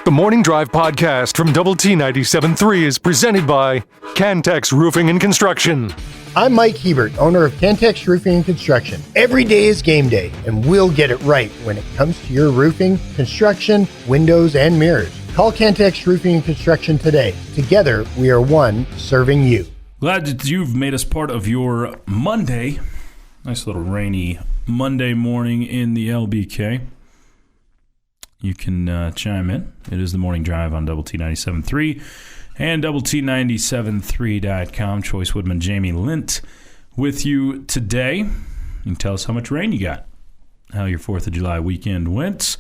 The Morning Drive podcast from Double T 97.3 is presented by Cantex Roofing and Construction. I'm Mike Hebert, owner of Cantex Roofing and Construction. Every day is game day, and we'll get it right when it comes to your roofing, construction, windows, and mirrors. Call Cantex Roofing and Construction today. Together, we are one serving you. Glad that you've made us part of your Monday. Nice little rainy Monday morning in the LBK. You can chime in. It is the Morning Drive on Double T 97.3 and Double T 97.3.com. Chois Woodman, Jamie Lent with you today. You can tell us how much rain you got, how your 4th of July weekend went.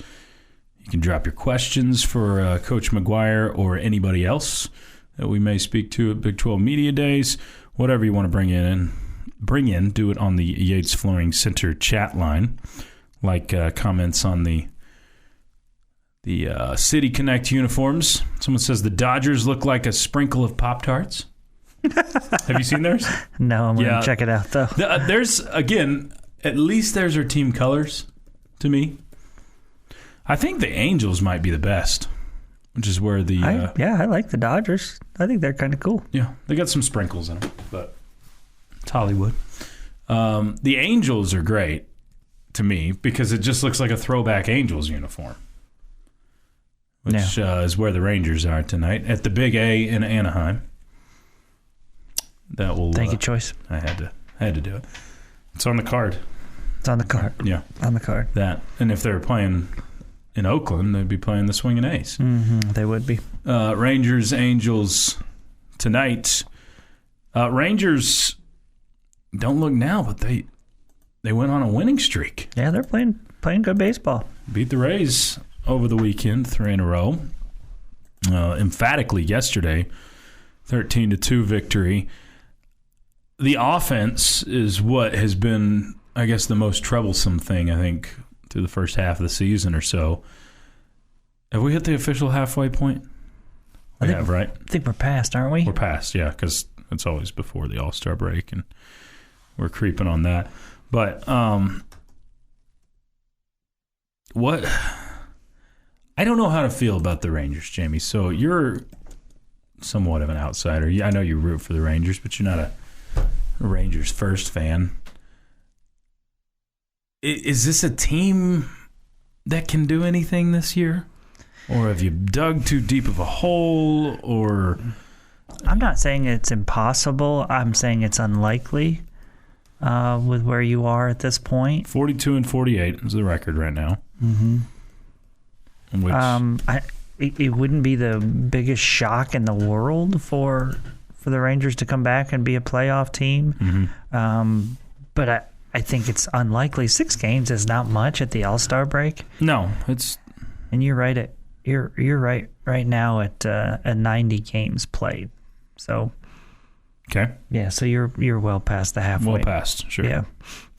You can drop your questions for Coach McGuire or anybody else that we may speak to at Big 12 Media Days. Whatever you want to bring in, do it on the Yates Flooring Center chat line. Like comments on the City Connect uniforms. Someone says the Dodgers look like a sprinkle of Pop-Tarts. Have you seen theirs? No, I'm going to check it out, though. There's, again, at least there's our team colors to me. I think the Angels might be the best, which is where the... I like the Dodgers. I think they're kind of cool. Yeah, they got some sprinkles in them, but it's Hollywood. The Angels are great to me because it just looks like a throwback Angels uniform. Which is where the Rangers are tonight at the Big A in Anaheim. That will. Thank you, Choice. I had to do it. It's on the card. It's on the card. Yeah, on the card. That, and if they were playing in Oakland, they'd be playing the Swingin' Ace. Mm-hmm, they would be. Rangers, Angels tonight. Rangers don't look now, but they went on a winning streak. Yeah, they're playing good baseball. Beat the Rays over the weekend, 3 in a row. Emphatically yesterday, 13-2 victory. The offense is what has been, I guess, the most troublesome thing, I think, through the first half of the season or so. Have we hit the official halfway point? We have, right? I think we're past, aren't we? We're past, yeah, because it's always before the All-Star break, and we're creeping on that. But what... I don't know how to feel about the Rangers, Jamie. So you're somewhat of an outsider. I know you root for the Rangers, but you're not a Rangers first fan. Is this a team that can do anything this year? Or have you dug too deep of a hole? Or I'm not saying it's impossible. I'm saying it's unlikely with where you are at this point. 42-48 is the record right now. Mm-hmm. Which, it wouldn't be the biggest shock in the world for the Rangers to come back and be a playoff team. Mm-hmm. But I think it's unlikely. 6 games is not much at the All-Star break. No, it's... And you're right you're right now at 90 games played. So okay. Yeah, so you're well past the halfway. Well past, sure. Yeah.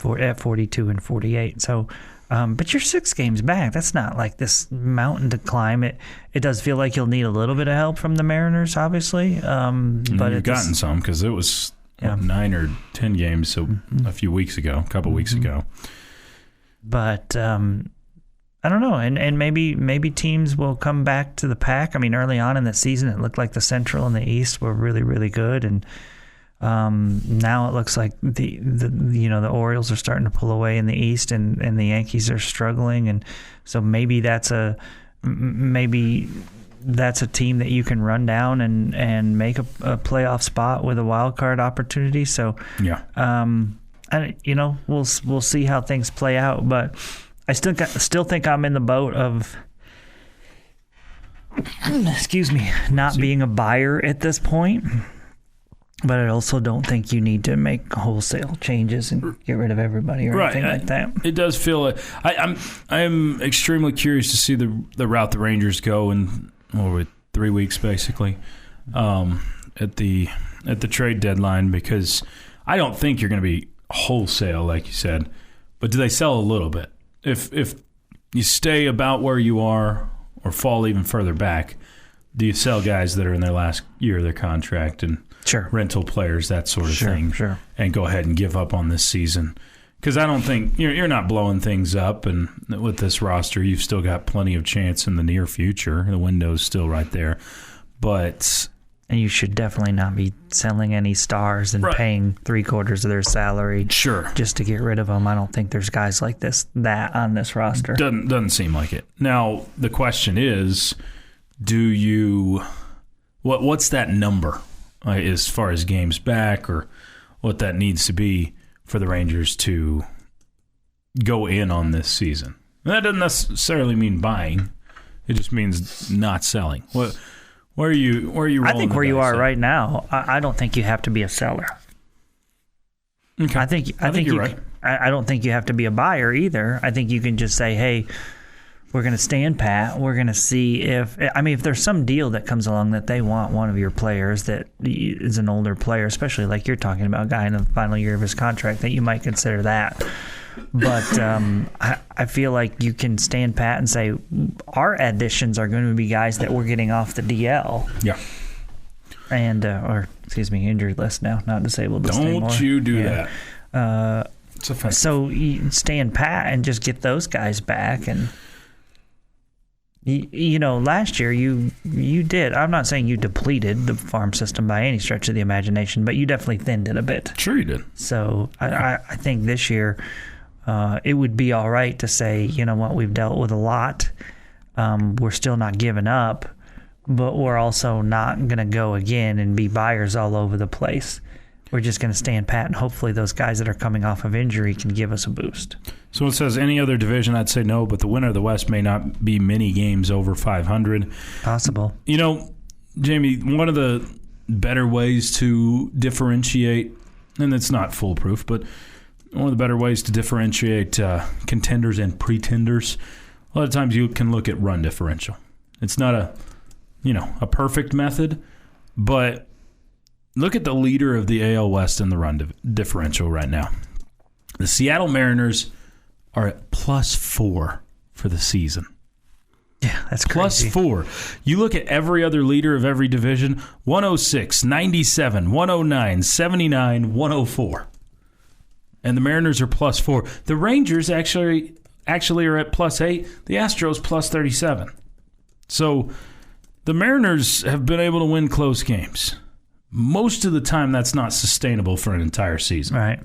At 42-48. So but you're 6 games back. That's not like this mountain to climb. It does feel like you'll need a little bit of help from the Mariners, obviously. But you've gotten some because it was 9 or 10 games a few weeks ago, a couple weeks ago. But I don't know, and maybe teams will come back to the pack. I mean, early on in the season, it looked like the Central and the East were really, really good, and now it looks like the Orioles are starting to pull away in the East, and the Yankees are struggling, and so maybe that's a team that you can run down and make a playoff spot with a wild card opportunity. So yeah, we'll see how things play out, but I still think I'm in the boat of not being a buyer at this point. But I also don't think you need to make wholesale changes and get rid of everybody or anything like that. It does feel I'm extremely curious to see the route the Rangers go in 3 weeks basically at the trade deadline, because I don't think you're going to be wholesale like you said, but do they sell a little bit? If you stay about where you are or fall even further back, do you sell guys that are in their last year of their contract and rental players, that sort of thing, and go ahead and give up on this season, Because I don't think you're not blowing things up, and with this roster, you've still got plenty of chance in the near future. The window's still right there, and you should definitely not be selling any stars and paying 3/4 of their salary, just to get rid of them. I don't think there's guys like that on this roster. Doesn't seem like it. Now the question is, what's that number as far as games back, or what that needs to be for the Rangers to go in on this season? And that doesn't necessarily mean buying. It just means not selling. Where are you I think where you are right now, I don't think you have to be a seller. Okay. I think you're right. I don't think you have to be a buyer either. I think you can just say, hey, we're going to stand pat. We're going to see if there's some deal that comes along that they want one of your players that is an older player, especially like you're talking about, a guy in the final year of his contract, that you might consider that. But I feel like you can stand pat and say our additions are going to be guys that we're getting off the DL. Yeah. And injured list now, not disabled list anymore. Don't you do that. It's offensive. So you stand pat and just get those guys back. And last year you did. I'm not saying you depleted the farm system by any stretch of the imagination, but you definitely thinned it a bit. Sure you did. So I think this year it would be all right to say, you know what, we've dealt with a lot. We're still not giving up, but we're also not going to go again and be buyers all over the place. We're just going to stand pat, and hopefully those guys that are coming off of injury can give us a boost. So it says any other division, I'd say no, but the winner of the West may not be many games over 500. Possible. Jamie, one of the better ways to differentiate, and it's not foolproof, but one of the better ways to differentiate contenders and pretenders, a lot of times you can look at run differential. It's not a perfect method, but look at the leader of the AL West in the run differential right now. The Seattle Mariners are at +4 for the season. Yeah, that's crazy. +4. You look at every other leader of every division, 106, 97, 109, 79, 104. And the Mariners are +4. The Rangers actually are at +8. The Astros +37. So the Mariners have been able to win close games. Most of the time, that's not sustainable for an entire season. Right.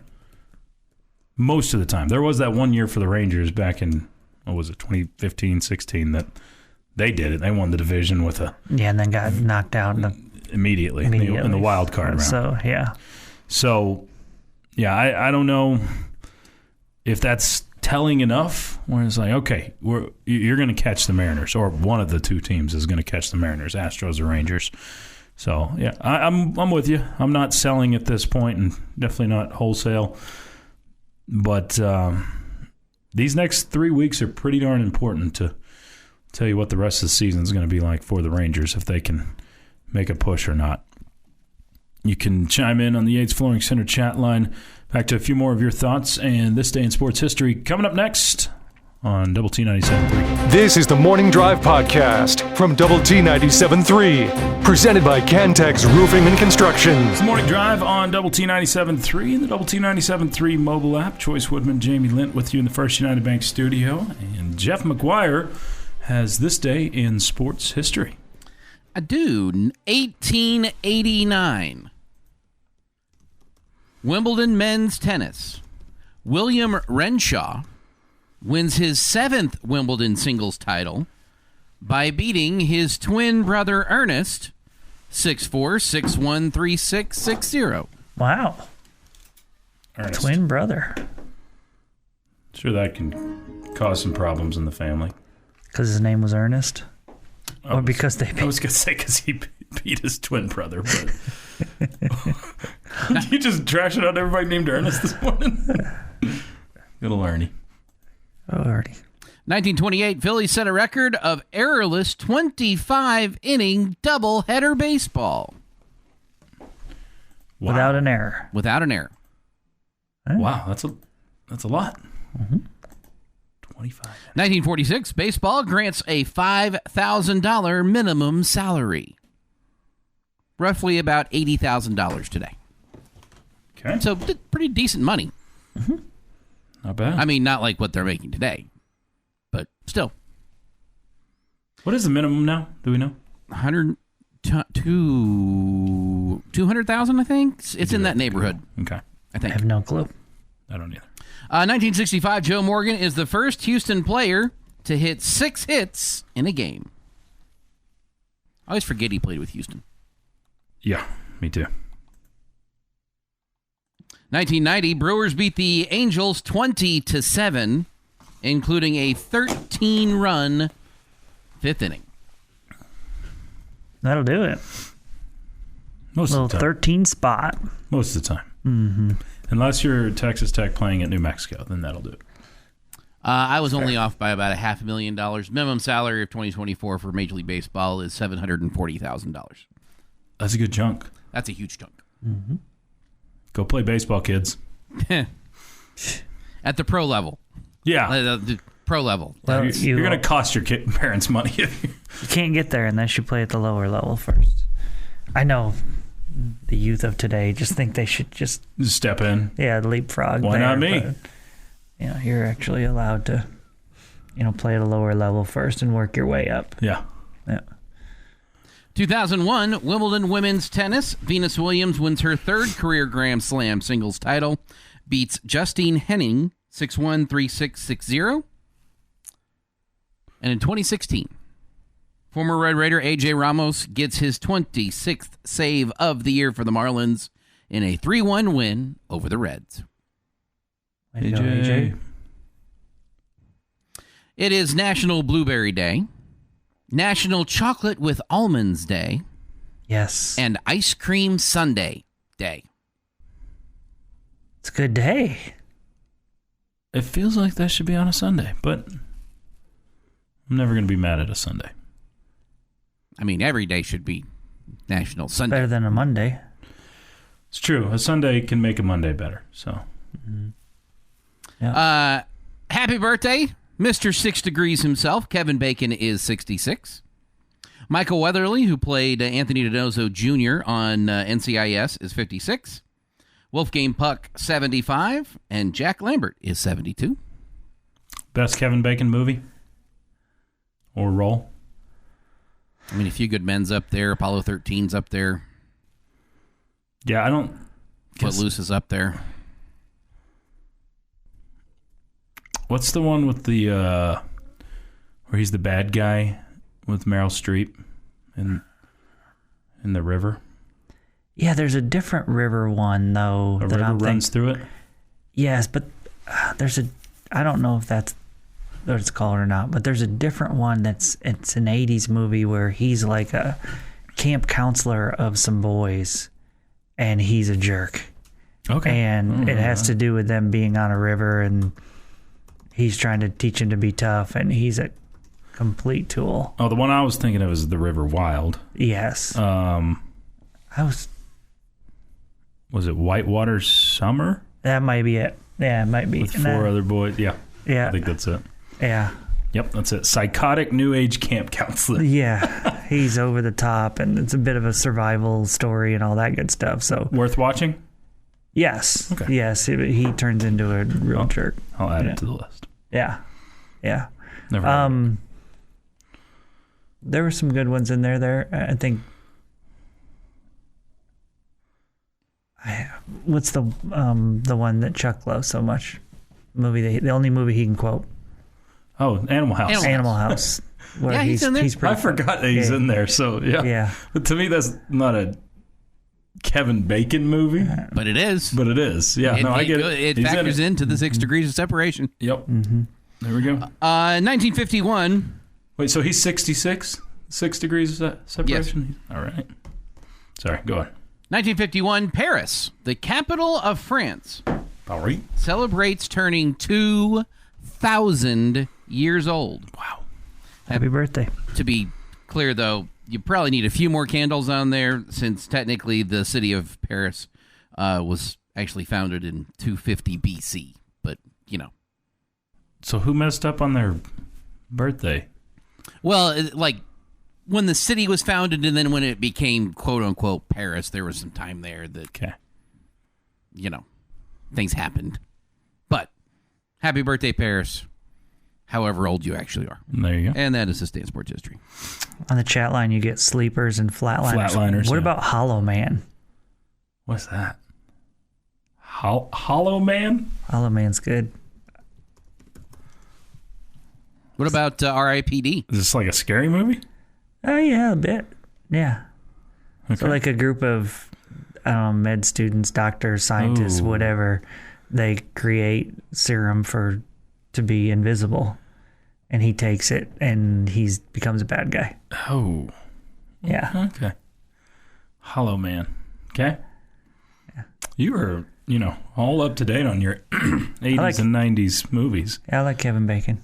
Most of the time. There was that one year for the Rangers back in, 2015-16, that they did it. They won the division with and then got knocked out immediately. In the wild card round. So, I don't know if that's telling enough, where it's like, okay, you're going to catch the Mariners, or one of the two teams is going to catch the Mariners, Astros or Rangers. So, I'm with you. I'm not selling at this point, and definitely not wholesale. But these next 3 weeks are pretty darn important to tell you what the rest of the season is going to be like for the Rangers, if they can make a push or not. You can chime in on the Yates Flooring Center chat line. Back to a few more of your thoughts and this day in sports history coming up next on Double T 97.3. This is the Morning Drive Podcast from Double T 97.3, presented by Cantex Roofing and Construction. It's the Morning Drive on Double T 97.3 and the Double T 97.3 mobile app. Chois Woodman, Jamie Lent with you in the First United Bank studio. And Jeff McGuire has this day in sports history. I do. 1889. Wimbledon men's tennis. William Renshaw wins his 7th Wimbledon singles title by beating his twin brother Ernest 6-4, 6-1, 3-6, 6-0. Wow. Ernest. Twin brother. Sure, that can cause some problems in the family. Because his name was Ernest? Or because they... I was going to say because he beat his twin brother, but... You just trashing out everybody named Ernest this morning? Little Ernie. Oh, Ernie. 1928, Phillies set a record of errorless 25-inning doubleheader baseball. Wow. Without an error. Without an error. Wow, that's a lot. Mm-hmm. 25. 1946, baseball grants a $5,000 minimum salary. Roughly about $80,000 today. Okay. So pretty decent money. Mm-hmm. Not bad. I mean, not like what they're making today, but still. What is the minimum now? Do we know? 200,000, I think. It's in that neighborhood. Okay. I think. I have no clue. I don't either. 1965, Joe Morgan is the first Houston player to hit 6 hits in a game. I always forget he played with Houston. Yeah, me too. 1990, Brewers beat the Angels 20-7, including a 13-run 5th inning. That'll do it. Most Little of the time. 13 spot. Most of the time. Mm-hmm. Unless you're Texas Tech playing at New Mexico, then that'll do it. I was only off by about $500,000. Minimum salary of 2024 for Major League Baseball is $740,000. That's a good chunk. That's a huge chunk. Mm-hmm. Go play baseball, kids. At the pro level. Yeah. The pro level. Well, You're going to cost your parents money. You can't get there unless you play at the lower level first. I know the youth of today just think they should just step in. Leapfrog. Why not me? But, you're actually allowed to, play at a lower level first and work your way up. Yeah. Yeah. 2001, Wimbledon women's tennis. Venus Williams wins her 3rd career Grand Slam singles title, beats Justine Henin 6-1, 3-6, 6-0. And in 2016, former Red Raider A.J. Ramos gets his 26th save of the year for the Marlins in a 3-1 win over the Reds. Way to go, AJ. It is National Blueberry Day, National Chocolate with Almonds Day, Yes. and Ice Cream Sundae Day. It's a good day. It feels like that should be on a Sunday, but I'm never going to be mad at a Sunday. I mean, every day should be National Sunday. Better than a Monday. It's true. A Sunday can make a Monday better. So, Happy birthday, Mr. 6 Degrees himself. Kevin Bacon is 66. Michael Weatherly, who played Anthony Donoso Jr. on NCIS, is 56. Wolfgang Puck, 75. And Jack Lambert is 72. best Kevin Bacon movie or role? I mean, A Few Good Men's up there. Apollo 13's up there. Yeah, I don't. Footloose is up there. What's the one with the where he's the bad guy with Meryl Streep in the river? Yeah, there's a different river one though. A river runs through it. Yes, but there's a. I don't know if that's what it's called or not, but there's a different one it's an 80s movie where he's like a camp counselor of some boys, and he's a jerk. Okay. And it has to do with them being on a river, and he's trying to teach him to be tough, and he's a complete tool. Oh, the one I was thinking of is The River Wild. Yes. Was it Whitewater Summer? that might be it. Yeah, it might be. With 4 other boys. Yeah. Yeah. I think that's it. Yeah. Yep, that's it. Psychotic New Age camp counselor. Yeah. He's over the top, and it's a bit of a survival story and all that good stuff. So Worth watching? yes. Okay. Yes, he turns into a real jerk. I'll add Yeah. it to the list. Yeah. Yeah. Never heard of it. There were some good ones in there. I think. What's the one that Chuck loves so much? The only movie he can quote. Oh, Animal House. Animal- Animal House. Where Yeah, he's in there. He's pretty I forgot that he's in there. So yeah. Yeah. But to me, that's not a Kevin Bacon movie, But it is. but it is. Yeah, I get it. It He's factors in it. into the 6 degrees of separation. Yep. There we go. 1951. Wait, so he's 66? 6 degrees of separation? All right. Sorry, go on. 1951, Paris, the capital of France, All right. celebrates turning 2,000 years old. Wow. Happy birthday. To be clear, though, you probably need a few more candles on there, since technically the city of Paris was actually founded in 250 BC. But, So who messed up on their birthday? Well, when the city was founded and then when it became quote-unquote Paris, there was some time there that, Okay. things happened. But Happy birthday, Paris. However old you actually are. There you go. And that is the Stan Sports History. On the chat line, you get sleepers and flatliners. Flatliners, What yeah. about Hollow Man? What's that? Hollow Man? Hollow Man's good. What about R.I.P.D.? Is this like a scary movie? Oh, yeah, a bit. Yeah. Okay. So like a group of, I don't know, med students, doctors, scientists, Ooh. whatever, they create serum to be invisible. And he takes it and he becomes a bad guy. Oh. Yeah. Okay. Hollow Man. Okay. Yeah. You were, all up to date on your 80s and 90s movies. Yeah, I like Kevin Bacon.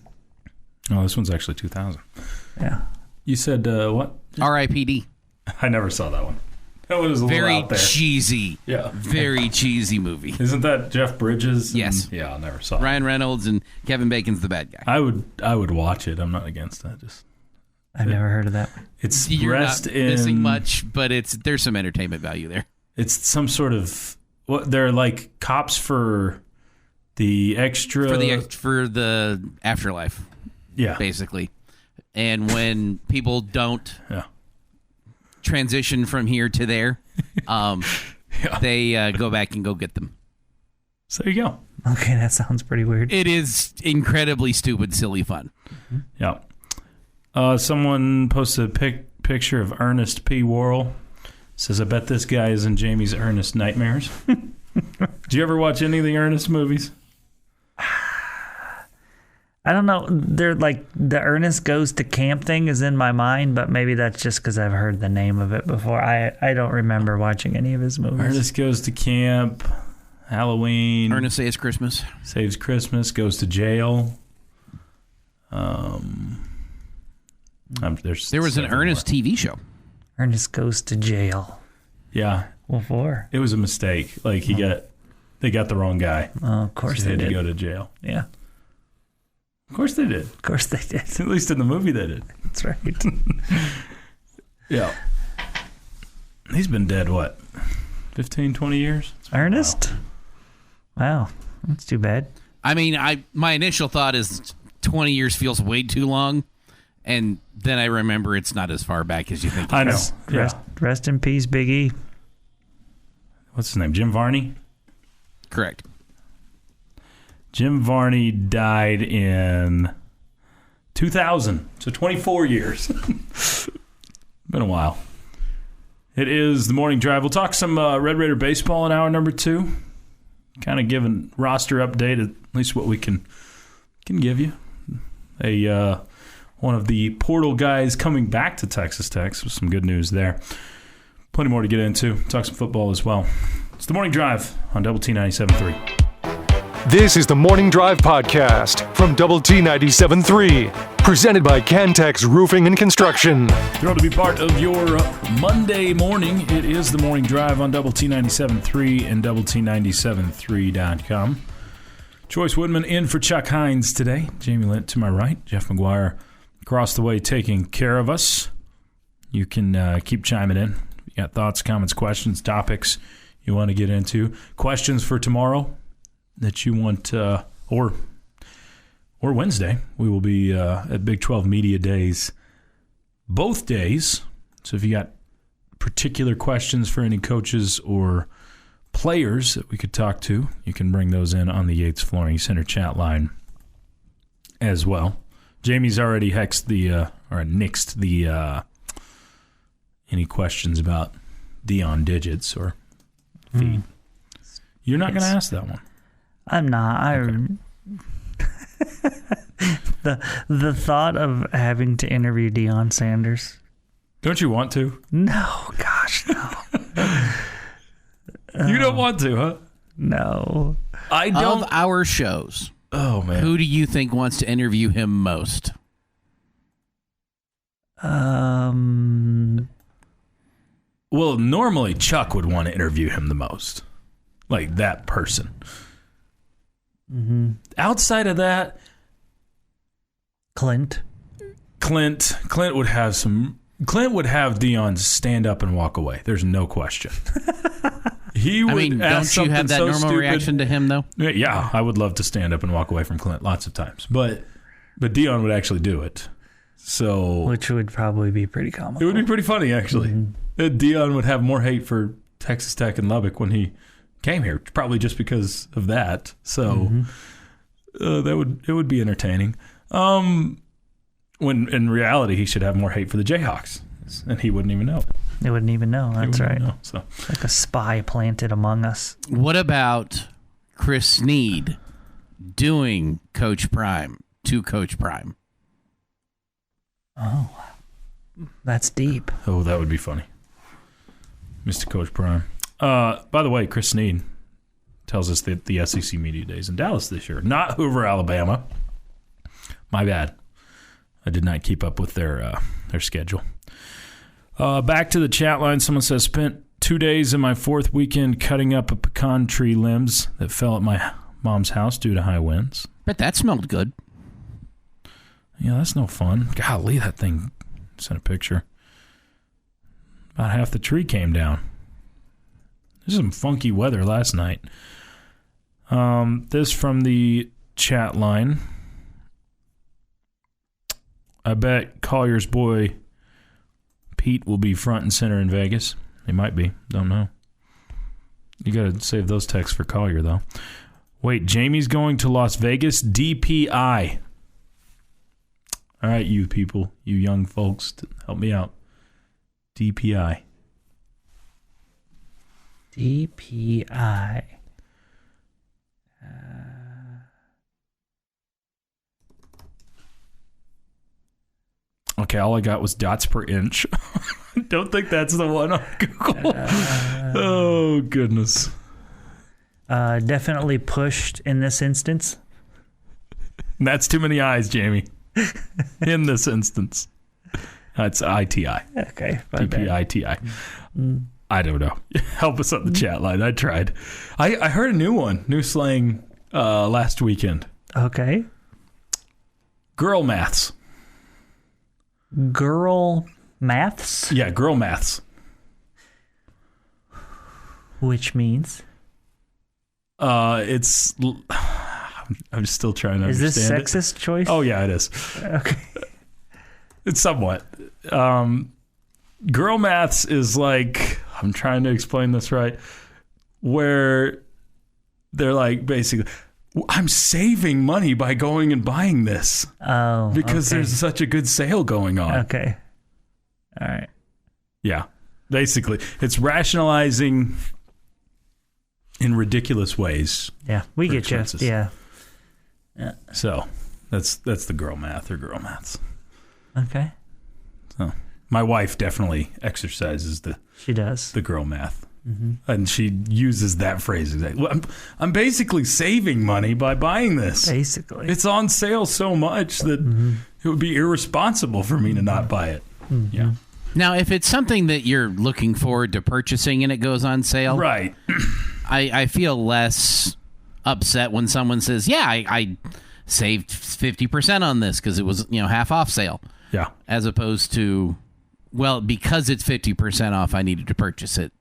Oh, this one's actually 2000. Yeah. You said what? R.I.P.D. I never saw that one. That was a little Very out there. cheesy. Yeah. Very cheesy movie. Isn't that Jeff Bridges? Yes. Yeah, I never saw it. Ryan Reynolds and Kevin Bacon's the bad guy. I would watch it. I'm not against that. I've never heard of that. It's You're rest not in missing much, but there's some entertainment value there. It's some sort of they're like cops for the extra For the afterlife, yeah, basically. And when people don't yeah. transition from here to there, they go back and go get them. So there you go. Okay, that sounds pretty weird. It is incredibly stupid, silly fun. Yeah. Someone posted a picture of Ernest P. Worrell. Says, I bet this guy is in Jamie's Ernest Nightmares. Do you ever watch any of the Ernest movies? I don't know. They're like the Ernest Goes to Camp thing is in my mind, but maybe that's just because I've heard the name of it before. I don't remember watching any of his movies. Ernest Goes to Camp, Halloween. Ernest Saves Christmas. Saves Christmas, goes to jail. There was an Ernest TV show. Ernest Goes to Jail. Yeah. What for? It was a mistake. Like they got the wrong guy. Oh, of course So they had did. to go to jail. Yeah. Of course they did. Of course they did. At least in the movie they did. That's right. Yeah. He's been dead, what, 15, 20 years? Ernest? Wow. That's too bad. I mean, my initial thought is 20 years feels way too long, and then I remember it's not as far back as you think. I know. Yeah. Rest in peace, Big E. What's his name? Jim Varney? Correct. Jim Varney died in 2000, so 24 years. Been a while. It is the morning drive. We'll talk some Red Raider baseball in hour number 2. Kind of give a roster update, at least what we can give you. One of the portal guys coming back to Texas Tech, so some good news there. Plenty more to get into. Talk some football as well. It's the morning drive on Double T 97.3. This is the Morning Drive Podcast from Double T 97.3, presented by Cantex Roofing and Construction. Thrilled to be part of your Monday morning. It is the morning drive on Double T 97.3 and Double T 97.3.com. Chois Woodman in for Chuck Heinz today. Jamie Lent to my right. Jeff McGuire across the way taking care of us. You can keep chiming in. You got thoughts, comments, questions, topics you want to get into. Questions for tomorrow that you want, or Wednesday. We will be at Big 12 Media Days both days. So if you got particular questions for any coaches or players that we could talk to, you can bring those in on the Yates Flooring Center chat line as well. Jamie's already nixed the any questions about Dion digits or feed. You're not going to ask that one. I'm not. Okay. The thought of having to interview Deion Sanders. Don't you want to? No, gosh, no. You don't want to, huh? No. I don't. Of our shows, Oh, man. who do you think wants to interview him most? Well, normally Chuck would want to interview him the most. Like that person. Mm-hmm. Outside of that, Clint would have Dion stand up and walk away. There's no question. He would I mean, ask don't you have that something so normal stupid. reaction to him, though? Yeah, I would love to stand up and walk away from Clint lots of times. But Dion would actually do it. So Which would probably be pretty comical. it would be pretty funny, actually. Dion would have more hate for Texas Tech and Lubbock when he came here, probably just because of that. So it would be entertaining. When in reality, he should have more hate for the Jayhawks, and he wouldn't even know it. They wouldn't even know. That's right. Know, so. Like a spy planted among us. What about Chris Snead doing Coach Prime to Coach Prime? Oh, that's deep. Oh, that would be funny. Mr. Coach Prime. By the way, Chris Snead tells us that the SEC Media Days in Dallas this year, not Hoover, Alabama. My bad. I did not keep up with their schedule. Back to the chat line. Someone says, spent 2 days in my fourth weekend cutting up a pecan tree limbs that fell at my mom's house due to high winds. Bet that smelled good. Yeah, that's no fun. Golly, that thing sent a picture. About half the tree came down. There's some funky weather last night. This from the chat line. I bet Collier's boy Pete will be front and center in Vegas. He might be. Don't know. You got to save those texts for Collier, though. Wait, Jamie's going to Las Vegas? DPI. All right, you people, you young folks, help me out. DPI. DPI. Okay, all I got was dots per inch. Don't think that's the one on Google. Oh, goodness. Definitely pushed in this instance. That's too many eyes, Jamie. In this instance. That's ITI. Okay. DPITI. I don't know. Help us on the chat line. I tried. I heard a new slang last weekend. Okay. Girl maths. Girl maths? Yeah, girl maths. Which means? It's... I'm still trying to understand. Is this sexist choice? Oh, yeah, it is. Okay. It's somewhat. Girl maths is like... I'm trying to explain this right. Where they're like, basically... I'm saving money by going and buying this. Oh, because okay. there's such a good sale going on. Okay. All right. Yeah. Basically, it's rationalizing in ridiculous ways. Yeah, we get you. Expenses. Yeah. So, that's the girl math or girl maths. Okay. So, my wife definitely exercises She does. the girl math. And she uses that phrase exactly. Well, I'm basically saving money by buying this. Basically. It's on sale so much that it would be irresponsible for me to not buy it. Yeah. Now, if it's something that you're looking forward to purchasing and it goes on sale, Right. I feel less upset when someone says, yeah, I saved 50% on this because it was half off sale. Yeah. As opposed to, well, because it's 50% off, I needed to purchase it.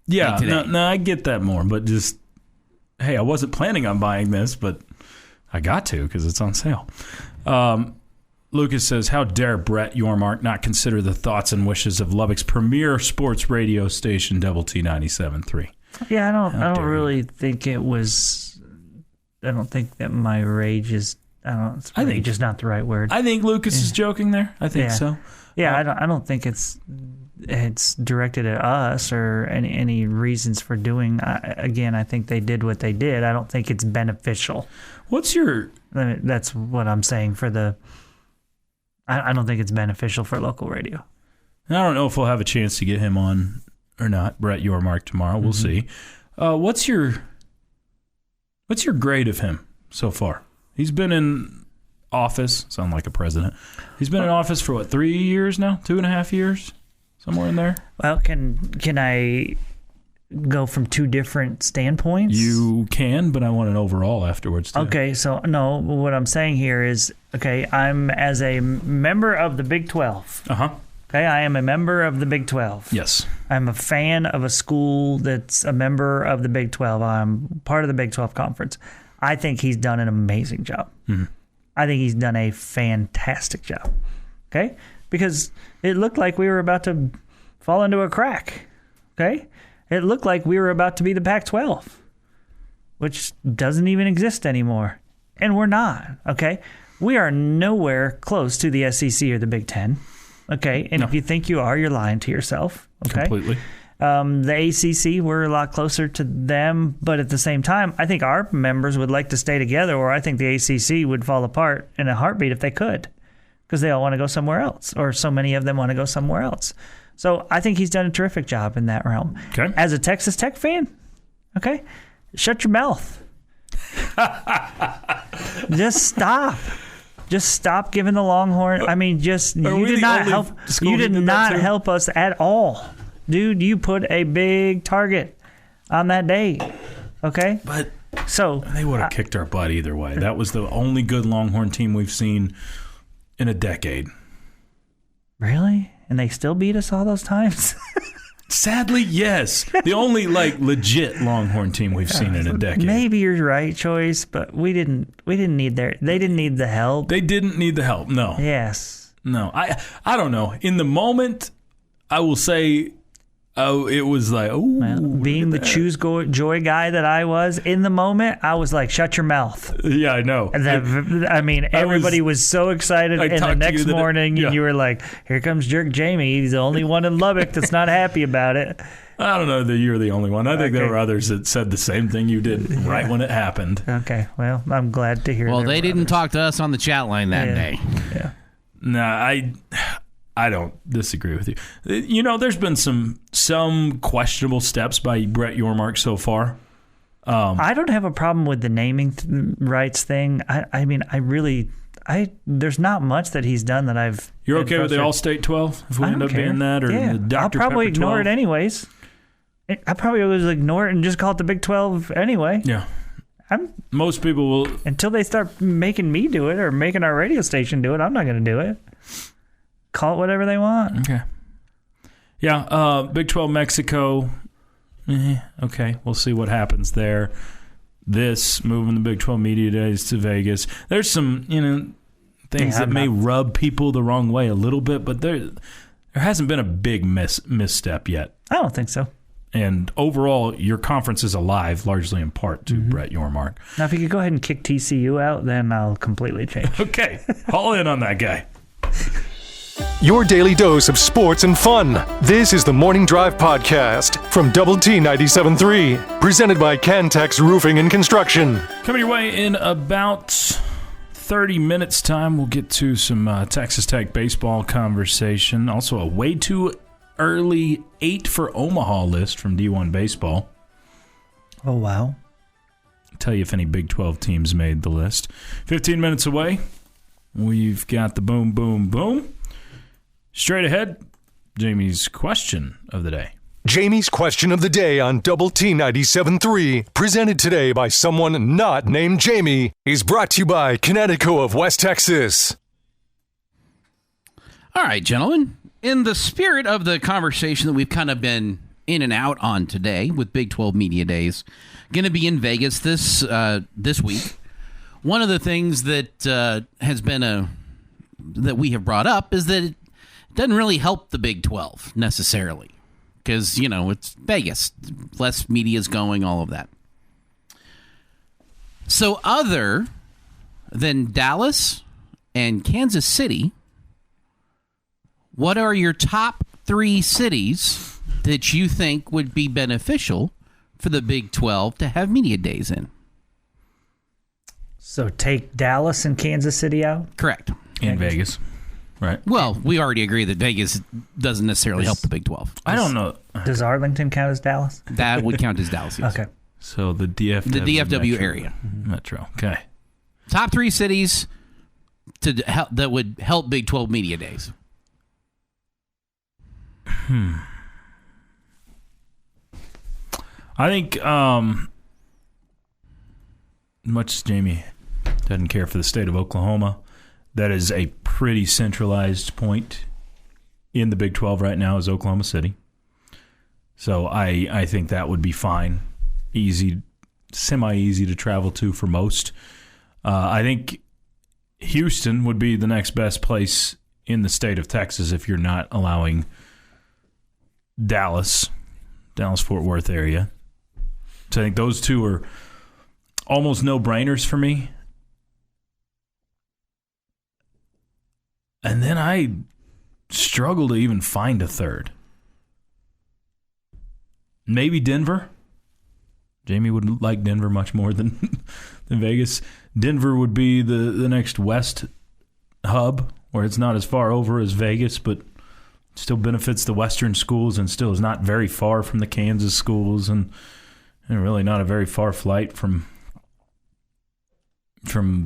Yeah, today. no, I get that more, but just, hey, I wasn't planning on buying this, but I got to because it's on sale. Lucas says, how dare Brett Yormark not consider the thoughts and wishes of Lubbock's premier sports radio station, Double T 97.3? Yeah, I don't really think it was. I don't think that my rage is. It's rage is not the right word. I think Lucas is joking there. I think so. Yeah, I don't think it's directed at us or any reasons for doing. Again, I think they did what they did. I don't think it's beneficial. That's what I'm saying for the. I don't think it's beneficial for local radio. I don't know if we'll have a chance to get him on or not, Brett Yormark, tomorrow. We'll see. What's your grade of him so far? He's been in office. Sound like a president. He's been in office for 3 years now? 2.5 years? Somewhere in there? Well, can I go from two different standpoints? You can, but I want an overall afterwards, too. Okay, so no, what I'm saying here is, okay, I'm as a member of the Big 12. Uh-huh. Okay, I am a member of the Big 12. Yes. I'm a fan of a school that's a member of the Big 12. I'm part of the Big 12 conference. I think he's done an amazing job. Mm-hmm. I think he's done a fantastic job. Okay? Because it looked like we were about to fall into a crack. Okay? It looked like we were about to be the Pac-12, which doesn't even exist anymore. And we're not. Okay? We are nowhere close to the SEC or the Big Ten. Okay? And if you think you are, you're lying to yourself. Okay? Completely. The ACC, we're a lot closer to them, but at the same time, I think our members would like to stay together, or I think the ACC would fall apart in a heartbeat if they could, because they all want to go somewhere else, or so many of them want to go somewhere else. So I think he's done a terrific job in that realm. Okay. As a Texas Tech fan, okay, shut your mouth. Just stop. Just stop giving the Longhorn. I mean, just you did not help. You did not help us at all. Dude, you put a big target on that date, okay? But so they would have kicked our butt either way. That was the only good Longhorn team we've seen in a decade. Really? And they still beat us all those times? Sadly, yes. The only legit Longhorn team we've seen in a decade. Maybe you're right, Choice, but we didn't need they didn't need the help. They didn't need the help. No. Yes. No. I don't know. In the moment, I will say it was like, being the choose joy guy that I was in the moment, I was like, shut your mouth. Yeah, I know. And everybody was so excited. And the next morning, yeah. You were like, here comes Jerk Jamie. He's the only one in Lubbock that's not happy about it. I don't know that you're the only one. I think there were others that said the same thing you did right when it happened. Okay, well, I'm glad to hear. Well, they didn't talk to us on the chat line that day. Yeah. Nah, I don't disagree with you. You know, there's been some questionable steps by Brett Yormark so far. I don't have a problem with the naming rights thing. I mean, there's not much that he's done that I've. You're okay with the All-State 12 if we end up being that, or the Dr. I'll probably Pepper ignore 12? it anyways. I probably always ignore it and just call it the Big 12 anyway. Yeah. Most people will. Until they start making me do it or making our radio station do it, I'm not going to do it. Call it whatever they want. Okay. Yeah, Big 12 Mexico. Okay, we'll see what happens there. This moving the Big 12 Media Days to Vegas. There's some, things that may rub people the wrong way a little bit, but there hasn't been a big misstep yet. I don't think so. And overall, your conference is alive, largely in part to Brett Yormark. Now, if you could go ahead and kick TCU out, then I'll completely change. Okay, haul in on that guy. Your daily dose of sports and fun. This is the Morning Drive Podcast from Double T 97.3, presented by Cantex Roofing and Construction. Coming your way in about 30 minutes' time, we'll get to some Texas Tech baseball conversation. Also, a way too early 8 for Omaha list from D1 Baseball. Oh, wow. I'll tell you if any Big 12 teams made the list. 15 minutes away, we've got the boom, boom, boom. Straight ahead, Jamie's question of the day. Jamie's question of the day on Double T 97.3, presented today by someone not named Jamie, is brought to you by Connecticut of West Texas. All right, gentlemen. In the spirit of the conversation that we've kind of been in and out on today with Big 12 Media Days, going to be in Vegas this week. One of the things that has been that we have brought up is that it doesn't really help the Big 12 necessarily because, it's Vegas. Less media's going, all of that. So other than Dallas and Kansas City, what are your top 3 cities that you think would be beneficial for the Big 12 to have media days in? So take Dallas and Kansas City out? Correct. In Vegas. Right. Well, we already agree that Vegas doesn't necessarily help the Big 12. I don't know. Does Arlington count as Dallas? That would count as Dallas, yes. Okay. So the DFW. The DFW Metro. area. Metro. Okay. Top 3 cities that would help Big 12 media days. I think much as Jamie doesn't care for the state of Oklahoma, that is a pretty centralized point in the Big 12 right now is Oklahoma City. So I think that would be fine. Easy, semi-easy to travel to for most. I think Houston would be the next best place in the state of Texas if you're not allowing Dallas-Fort Worth area. So I think those two are almost no-brainers for me. And then I struggle to even find a third. Maybe Denver. Jamie would like Denver much more than Vegas. Denver would be the next West hub, where it's not as far over as Vegas, but still benefits the Western schools and still is not very far from the Kansas schools and really not a very far flight from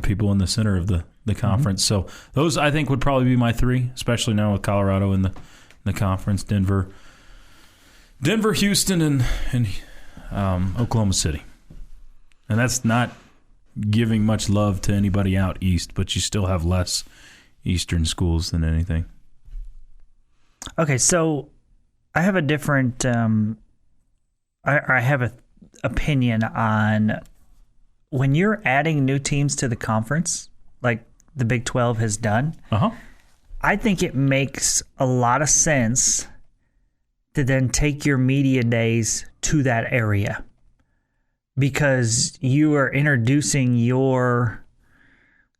people in the center of the conference. So those, I think, would probably be my three, especially now with Colorado in the conference. Denver, Houston, and Oklahoma City. And that's not giving much love to anybody out east, but you still have less Eastern schools than anything. Okay, so I have a different I have an opinion on when you're adding new teams to the conference, like the Big 12 has done. I think it makes a lot of sense to then take your media days to that area, because you are introducing your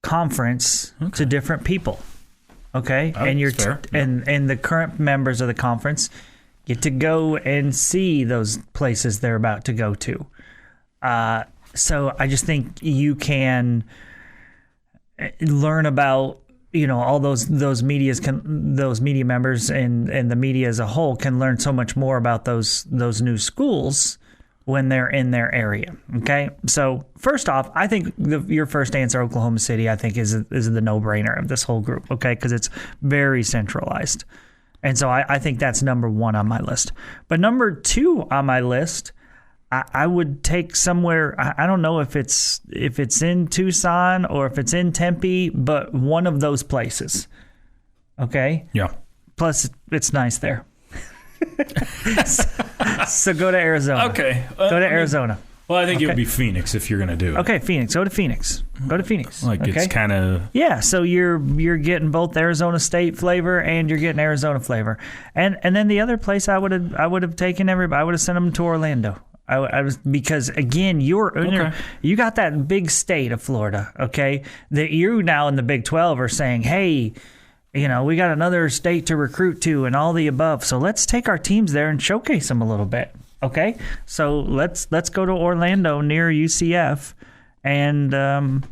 conference to different people. Okay? And you're and the current members of the conference get to go and see those places they're about to go to. So I just think you can learn about, all those media members and the media as a whole can learn so much more about those new schools when they're in their area. Okay, so first off, I think your first answer, Oklahoma City, I think is the no-brainer of this whole group. Okay, because it's very centralized, and so I think that's number one on my list. But number two on my list, I would take somewhere. I don't know if it's in Tucson or if it's in Tempe, but one of those places. Okay. Yeah. Plus, it's nice there. So go to Arizona. Okay. Go to Arizona. Well, I think it would be Phoenix if you're going to do it. Okay, Phoenix. Go to Phoenix. It's kind of... Yeah, so you're getting both Arizona State flavor and you're getting Arizona flavor. And then the other place I would have taken everybody, I would have sent them to Orlando. I was, because again, you got that big state of Florida, okay? That you now in the Big 12 are saying, hey, we got another state to recruit to and all the above. So let's take our teams there and showcase them a little bit, okay? So let's go to Orlando near UCF and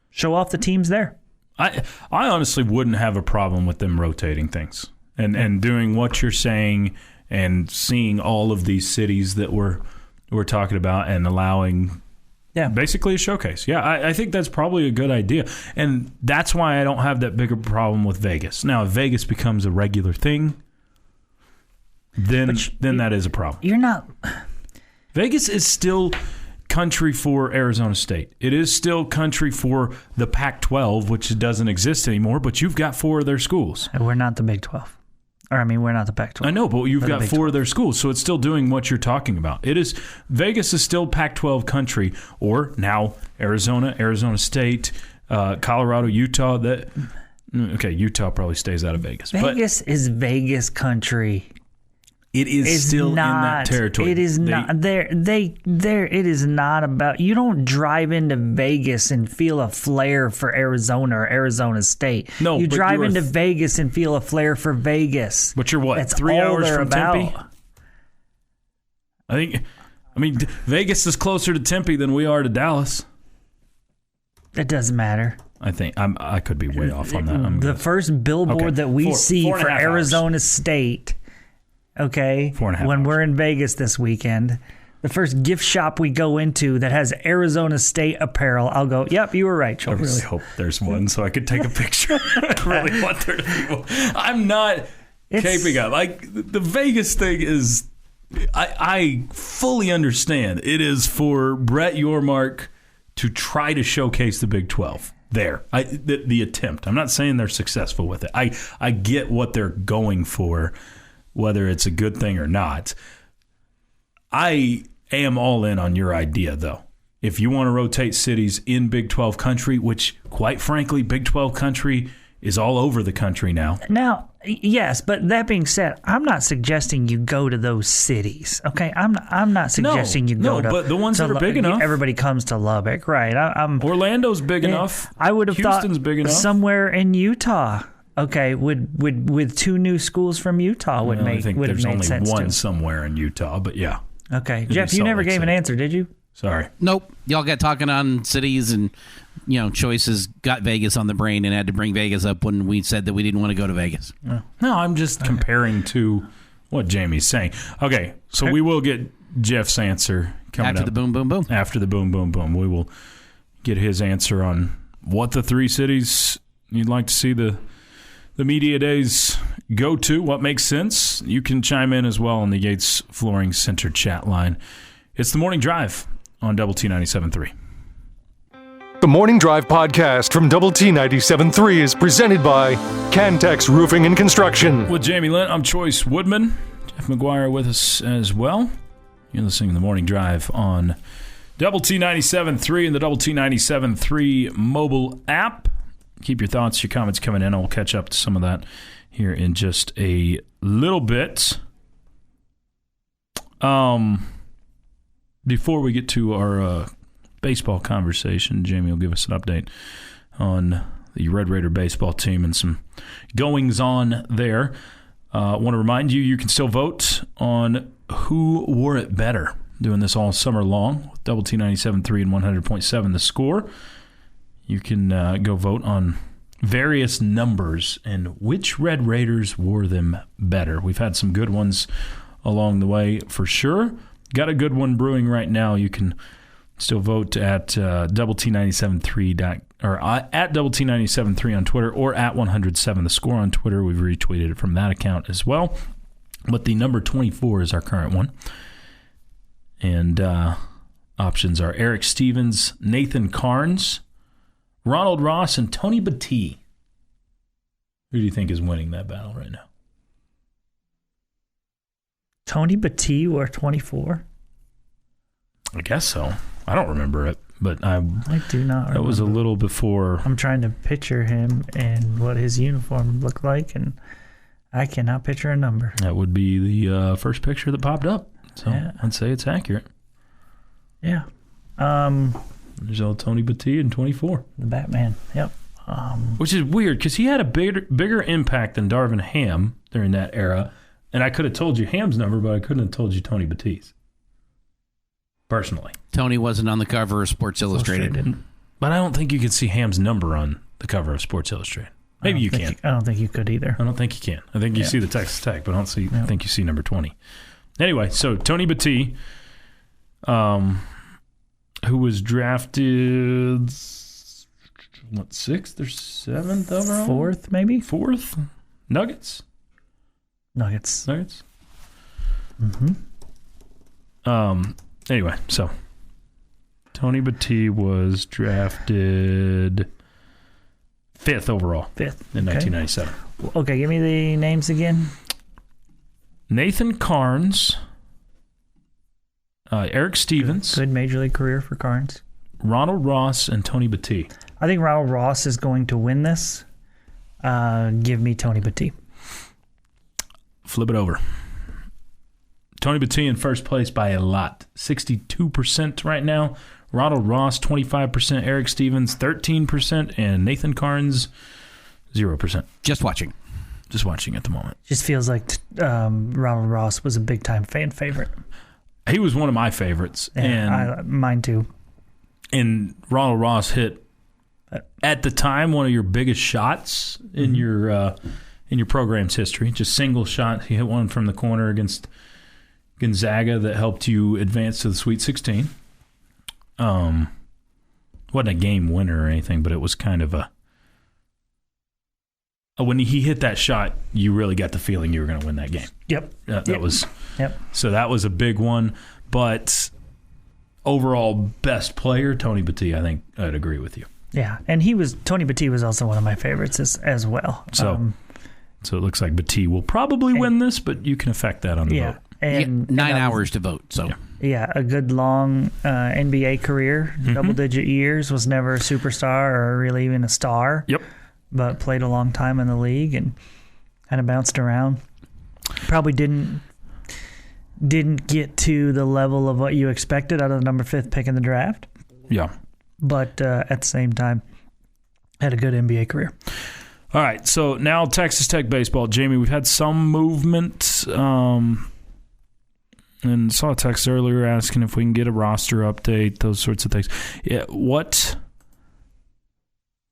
show off the teams there. I honestly wouldn't have a problem with them rotating things and doing what you're saying and seeing all of these cities that we're talking about and allowing basically a showcase. Yeah, I think that's probably a good idea. And that's why I don't have that bigger problem with Vegas. Now, if Vegas becomes a regular thing, then that is a problem. You're not... Vegas is still country for Arizona State. It is still country for the Pac-12, which doesn't exist anymore, but you've got 4 of their schools. We're not the Big 12. We're not the Pac-12. I know, but you've got 4 of their schools, so it's still doing what you're talking about. Vegas is still Pac-12 country, or now Arizona State, Colorado, Utah. Utah probably stays out of Vegas. Vegas is Vegas country. It is still in that territory. It is not. It is not about. You don't drive into Vegas and feel a flair for Arizona or Arizona State. No, you drive into Vegas and feel a flair for Vegas. But you're what? That's 3 all hours from about. Tempe? Vegas is closer to Tempe than we are to Dallas. It doesn't matter. I think I could be way off on that. The first billboard that we see for Arizona hours. State. Okay, 4.5 when hours. we're in Vegas this weekend, the first gift shop we go into that has Arizona State apparel, I'll go, yep, you were right, Chois. I really hope there's one so I could take a picture. I really want there to be one. I'm not caping up. The Vegas thing is, I fully understand. It is for Brett Yormark to try to showcase the Big 12. there. The attempt. I'm not saying they're successful with it. I get what they're going for, whether it's a good thing or not. I am all in on your idea, though. If you want to rotate cities in Big 12 country, which, quite frankly, Big 12 country is all over the country now. Now, yes, but that being said, I'm not suggesting you go to those cities. Okay, I'm not suggesting you go to. But the ones that are big enough. Everybody comes to Lubbock, right? Orlando's big enough. I would have Houston's thought big enough. Somewhere in Utah. Okay, with 2 new schools from Utah would make sense. I think there's only one somewhere in Utah, but yeah. Okay, Jeff, you never gave an answer, did you? Sorry. Nope. Y'all got talking on cities, and Choice has got Vegas on the brain and had to bring Vegas up when we said that we didn't want to go to Vegas. No, I'm just comparing to what Jamie's saying. Okay, so we will get Jeff's answer coming after up. the boom, boom, boom. After the boom, boom, boom. We will get his answer on what the 3 cities you'd like to see the media days go to, what makes sense. You can chime in as well on the Yates Flooring Center chat line. It's the Morning Drive on Double T 97.3. The Morning Drive podcast from Double T 97.3 is presented by Cantex Roofing and Construction. With Jamie Lent, I'm Chois Woodman. Jeff McGuire with us as well. You're listening to the Morning Drive on Double T 97.3 and the Double T 97.3 mobile app. Keep your thoughts, your comments coming in. I'll catch up to some of that here in just a little bit. Before we get to our baseball conversation, Jamie will give us an update on the Red Raider baseball team and some goings-on there. I want to remind you can still vote on who wore it better. Doing this all summer long with Double T 97.3 and 100.7 The Score. You can go vote on various numbers and which Red Raiders wore them better. We've had some good ones along the way for sure. Got a good one brewing right now. You can still vote at Double T973 or at Double T973 on Twitter or at 107 The Score on Twitter. We've retweeted it from that account as well. But the number 24 is our current one. And options are Eric Stevens, Nathan Carnes, Ronald Ross, and Tony Battie. Who do you think is winning that battle right now? Tony Battie wore 24? I guess so. I don't remember it, but I do not remember. That was a little before. I'm trying to picture him and what his uniform looked like, and I cannot picture a number. That would be the first picture that popped up. So yeah. I'd say it's accurate. Yeah. There's old Tony Battie in 24. The Batman, yep. Which is weird because he had a bigger impact than Darvin Ham during that era. And I could have told you Ham's number, but I couldn't have told you Tony Battie's. Personally. Tony wasn't on the cover of Sports Illustrated. But I don't think you can see Ham's number on the cover of Sports Illustrated. Maybe you can. I don't think you could either. I don't think you can. I think you see the Texas Tech, but I don't think you see number 20. Anyway, so Tony Battie, who was drafted, 6th or 7th overall? 4th, maybe? 4th? Nuggets. Mm-hmm. Anyway, so Tony Battie was drafted 5th overall. 5th. In 1997. Okay, give me the names again. Nathan Carnes, Eric Stevens. Good major league career for Carnes. Ronald Ross and Tony Battie. I think Ronald Ross is going to win this. Give me Tony Battie. Flip it over. Tony Battie in first place by a lot. 62% right now. Ronald Ross, 25%. Eric Stevens, 13%. And Nathan Carnes, 0%. Just watching at the moment. Just feels like Ronald Ross was a big-time fan favorite. He was one of my favorites. Yeah, mine too. And Ronald Ross hit, at the time, one of your biggest shots in your program's history. Just single shot. He hit one from the corner against Gonzaga that helped you advance to the Sweet 16. Wasn't a game winner or anything, but it was kind of when he hit that shot, you really got the feeling you were going to win that game. Yep. So that was a big one. But overall, best player, Tony Battie, I think I'd agree with you. Yeah, and Tony Battie was also one of my favorites as well. So it looks like Battie will probably win this, but you can affect that on the vote. And 9 hours to vote. So a good long NBA career, double-digit years, was never a superstar or really even a star. Yep. But played a long time in the league and kind of bounced around. Probably didn't get to the level of what you expected out of the number 5th pick in the draft. Yeah. But at the same time, had a good NBA career. All right, so now Texas Tech baseball. Jamie, we've had some movement, and saw a text earlier asking if we can get a roster update, those sorts of things. Yeah,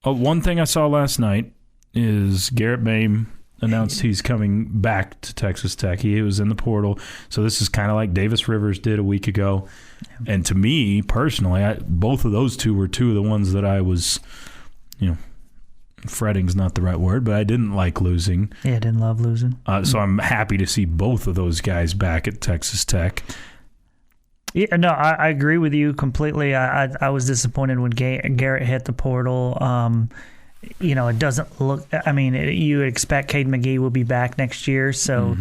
one thing I saw last night is Garrett Boehm announced he's coming back to Texas Tech. He was in the portal, so this is kind of like Davis Rivers did a week ago. Yeah. And to me, personally, both of those two were two of the ones that I was, fretting's not the right word, but I didn't like losing. Yeah, I didn't love losing. So I'm happy to see both of those guys back at Texas Tech. Yeah, no, I agree with you completely. I was disappointed when Garrett hit the portal. It doesn't look. I mean, you expect Cade McGee will be back next year, so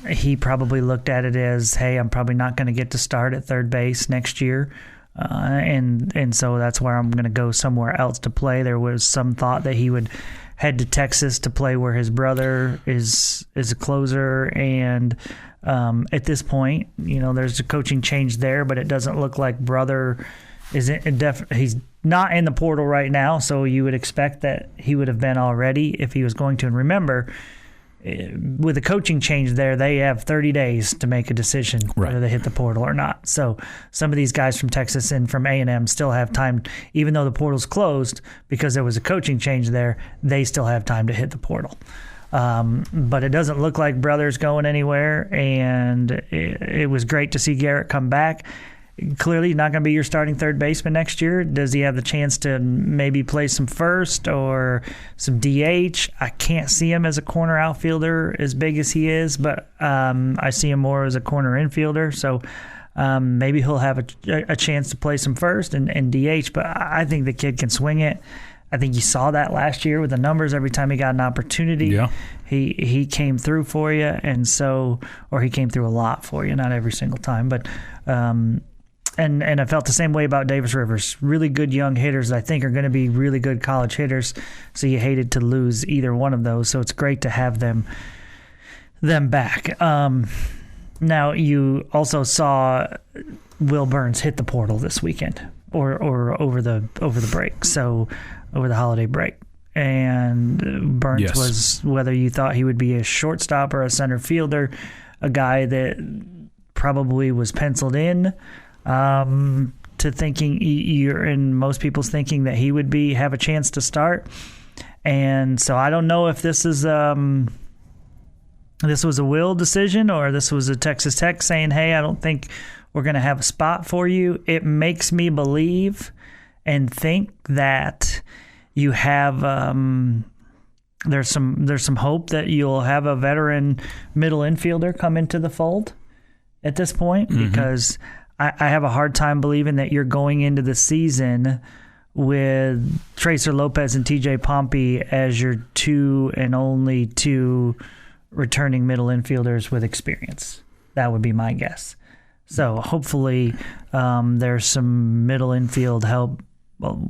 he probably looked at it as, hey, I'm probably not going to get to start at third base next year, and so that's where I'm going to go somewhere else to play. There was some thought that he would head to Texas to play where his brother is a closer, and at this point, there's a coaching change there, but it doesn't look like brother he's not in the portal right now, so you would expect that he would have been already if he was going to. And remember, with a coaching change there, they have 30 days to make a decision whether they hit the portal or not. So some of these guys from Texas and from A&M still have time, even though the portal's closed, because there was a coaching change there, they still have time to hit the portal. But it doesn't look like brother's going anywhere, and it was great to see Garrett come back. Clearly not going to be your starting third baseman next year. Does he have the chance to maybe play some first or some DH? I can't see him as a corner outfielder as big as he is, but I see him more as a corner infielder. So maybe he'll have a chance to play some first and DH, but I think the kid can swing it. I think you saw that last year with the numbers. Every time he got an opportunity, he came through for you, or he came through a lot for you, not every single time, but And I felt the same way about Davis Rivers. Really good young hitters, I think, are going to be really good college hitters. So you hated to lose either one of those. So it's great to have them back. Now you also saw Will Burns hit the portal this weekend, or over the break. So over the holiday break. And Burns was, whether you thought he would be a shortstop or a center fielder, a guy that probably was penciled in. To thinking you're in most people's thinking that he would have a chance to start, and so I don't know if this was a Will decision or this was a Texas Tech saying, "Hey, I don't think we're going to have a spot for you." It makes me believe and think that you have there's some hope that you'll have a veteran middle infielder come into the fold at this point, because I have a hard time believing that you're going into the season with Tracer Lopez and TJ Pompey as your two and only two returning middle infielders with experience. That would be my guess. So hopefully there's some middle infield help,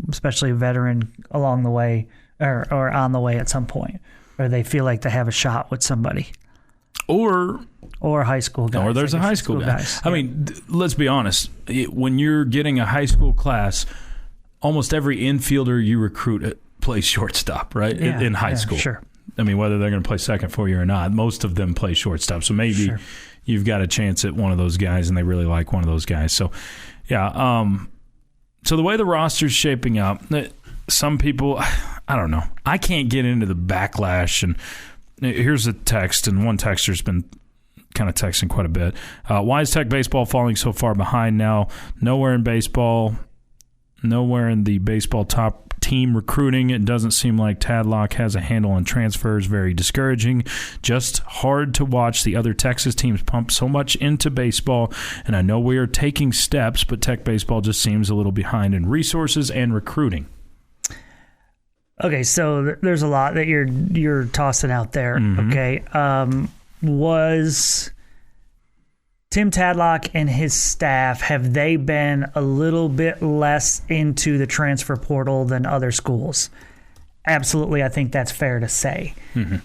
especially a veteran along the way or on the way at some point, where they feel like they have a shot with somebody. Or high school guys. Or there's a high school guy. I mean, let's be honest. When you're getting a high school class, almost every infielder you recruit plays shortstop, right? Yeah, in high school. Sure. I mean, whether they're going to play second for you or not, most of them play shortstop. So maybe you've got a chance at one of those guys, and they really like one of those guys. So, yeah. So the way the roster's shaping up, some people, I don't know. I can't get into the backlash. And here's a text, and one texter's been kind of texting quite a bit. Why is Tech baseball falling so far behind now? Nowhere in the baseball top team recruiting. It doesn't seem like Tadlock has a handle on transfers. Very discouraging. Just hard to watch the other Texas teams pump so much into baseball. And I know we are taking steps, but Tech baseball just seems a little behind in resources and recruiting. Okay, so there's a lot that you're tossing out there. Okay, was Tim Tadlock and his staff, have they been a little bit less into the transfer portal than other schools? Absolutely, I think that's fair to say.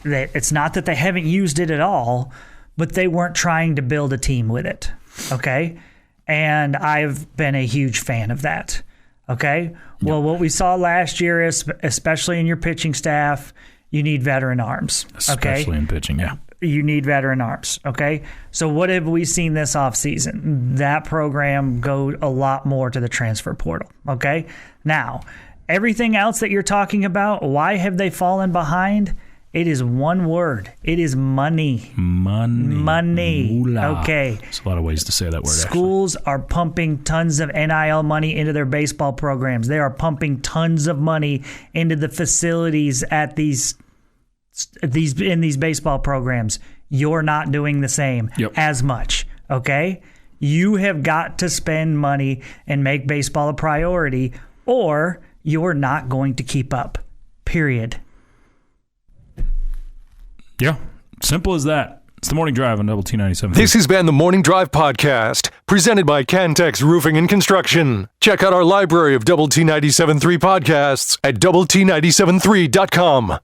That it's not that they haven't used it at all, but they weren't trying to build a team with it. Okay, and I've been a huge fan of that. Okay. Well, what we saw last year, especially in your pitching staff, you need veteran arms. Especially in pitching, yeah. You need veteran arms. Okay. So what have we seen this offseason? That program go a lot more to the transfer portal. Okay. Now, everything else that you're talking about, why have they fallen behind? It is one word. It is money. Money. Moolah. Okay. There's a lot of ways to say that word. Schools are pumping tons of NIL money into their baseball programs. They are pumping tons of money into the facilities at these baseball programs. You're not doing the same as much. Okay? You have got to spend money and make baseball a priority, or you're not going to keep up. Period. Yeah, simple as that. It's the Morning Drive on Double T 97. This has been the Morning Drive Podcast, presented by Cantex Roofing and Construction. Check out our library of Double T 97.3 podcasts at doublet97.3.com.